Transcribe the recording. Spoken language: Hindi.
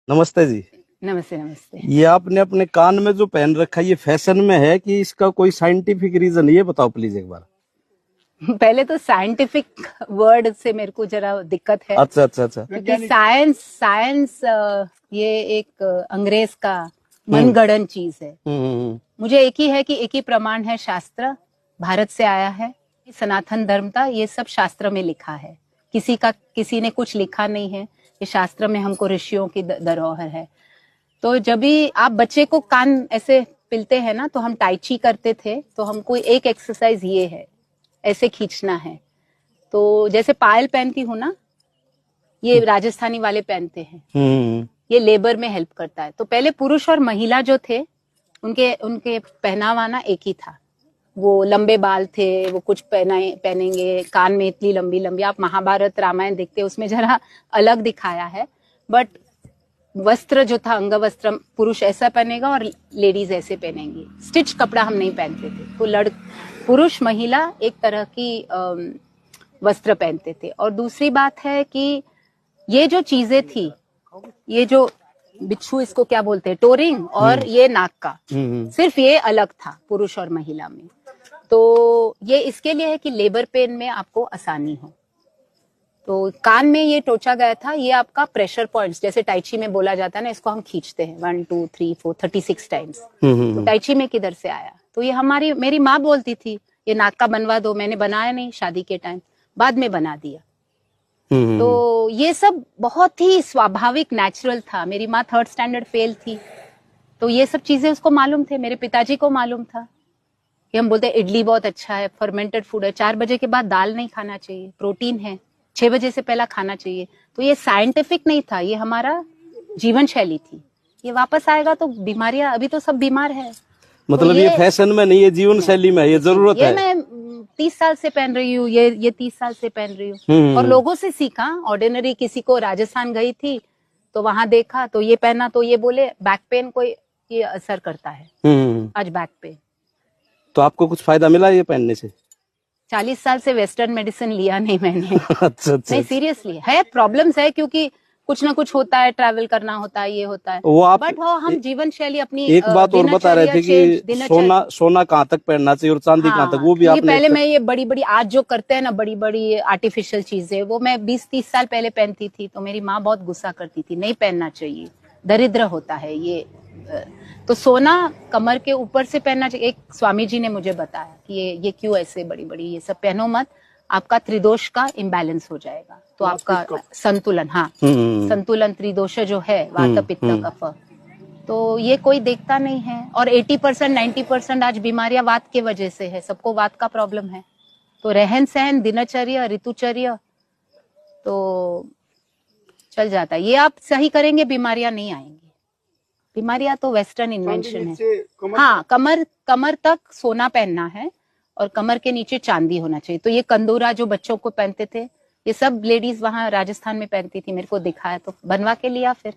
नमस्ते जी। नमस्ते नमस्ते। ये आपने अपने कान में जो पहन रखा है ये फैशन में है कि इसका कोई साइंटिफिक रीजन, ये बताओ प्लीज एक बार। पहले तो साइंटिफिक वर्ड से मेरे को जरा दिक्कत है। अच्छा अच्छा अच्छा। क्योंकि साइंस साइंस ये एक अंग्रेज का मनगढ़ंत चीज है। मुझे एक ही है कि एक ही प्रमाण है, शास्त्र भारत से आया है, सनातन धर्म था, ये सब शास्त्र में लिखा है। किसी ने कुछ लिखा नहीं है, ये शास्त्र में हमको ऋषियों की धरोहर है। तो जब भी आप बच्चे को कान ऐसे पिलते हैं ना, तो हम टाइची करते थे, तो हमको एक एक्सरसाइज ये है, ऐसे खींचना है। तो जैसे पायल पहनती हूँ ना, ये राजस्थानी वाले पहनते हैं, ये लेबर में हेल्प करता है। तो पहले पुरुष और महिला जो थे उनके पहनावा ना एक ही था। वो लंबे बाल थे, वो कुछ पहनेंगे, कान में इतनी लंबी लंबी, आप महाभारत रामायण देखते उसमें जरा अलग दिखाया है। बट वस्त्र जो था, अंग वस्त्र, पुरुष ऐसा पहनेगा और लेडीज ऐसे पहनेंगी। स्टिच कपड़ा हम नहीं पहनते थे। तो पुरुष महिला एक तरह की वस्त्र पहनते थे। और दूसरी बात है कि ये जो चीजें थी, ये जो बिच्छू, इसको क्या बोलते हैं, टोरिंग, और ये नाक का, सिर्फ ये अलग था पुरुष और महिला में। तो ये इसके लिए है कि लेबर पेन में आपको आसानी हो। तो कान में ये टोचा गया था, ये आपका प्रेशर पॉइंट्स, जैसे टाइची में बोला जाता है ना, इसको हम खींचते हैं 1 2 3 4 36 टाइम्स। तो टाइची में किधर से आया? तो ये मेरी माँ बोलती थी ये नाक का बनवा दो। मैंने बनाया नहीं शादी के टाइम, बाद में बना दिया। तो ये सब बहुत ही स्वाभाविक, नेचुरल था। मेरी माँ 3rd स्टैंडर्ड फेल थी, तो ये सब चीजें उसको मालूम थे। मेरे पिताजी को मालूम था कि हम बोलते हैं इडली बहुत अच्छा है, फर्मेंटेड फूड है, 4 बजे के बाद दाल नहीं खाना चाहिए, प्रोटीन है, 6 बजे से पहला खाना चाहिए। तो ये साइंटिफिक नहीं था, ये हमारा जीवन शैली थी। ये वापस आएगा तो बीमारियां, अभी तो सब बीमार है। मतलब तो ये फैशन में नहीं है, जीवन शैली में, ये जरूरत है। ये मैं 30 साल से पहन रही हूँ, ये 30 साल से पहन रही हूँ, और लोगों से सीखा। ऑर्डिनरी किसी को, राजस्थान गई थी तो वहां देखा तो ये पहना, तो ये बोले बैक पेन को ये असर करता है आज, बैक पेन। तो आपको कुछ फायदा मिला ये पहनने से? 40 साल से वेस्टर्न मेडिसिन लिया नहीं मैंने। अच्छा। नहीं, सीरियसली है, प्रॉब्लम्स है, क्योंकि कुछ ना कुछ होता है, ट्रैवल करना होता है, ये होता है। वो आप, बट हम जीवन शैली अपनी एक बात और बता रहे थे कि सोना कहाँ तक पहनना चाहिए और चांदी कहाँ तक, वो भी आपने पहले मैं ये बड़ी बड़ी, आज जो करते हैं ना बड़ी बड़ी आर्टिफिशियल चीजें, वो मैं 20-30 साल पहले पहनती थी। तो मेरी माँ बहुत गुस्सा करती थी, नहीं पहनना चाहिए, दरिद्र होता है ये। तो सोना कमर के ऊपर से पहनना चाहिए। एक स्वामी जी ने मुझे बताया कि ये क्यों ऐसे बड़ी बड़ी ये सब पहनो मत, आपका त्रिदोष का इम्बैलेंस हो जाएगा। तो आपका संतुलन, संतुलन त्रिदोष जो है, वात पित्त कफ, तो ये कोई देखता नहीं है। और 80% 90% आज बीमारियां वात के वजह से है, सबको वात का प्रॉब्लम है। तो रहन सहन, दिनचर्या, ऋतुचर्या तो चल जाता है। ये आप सही करेंगे, बीमारियां नहीं आएंगी। बीमारियां तो वेस्टर्न इन्वेंशन है। हाँ, कमर तक सोना पहनना है और कमर के नीचे चांदी होना चाहिए। तो ये कंदूरा जो बच्चों को पहनते थे, ये सब लेडीज वहां राजस्थान में पहनती थी, मेरे को दिखाया तो बनवा के लिया फिर।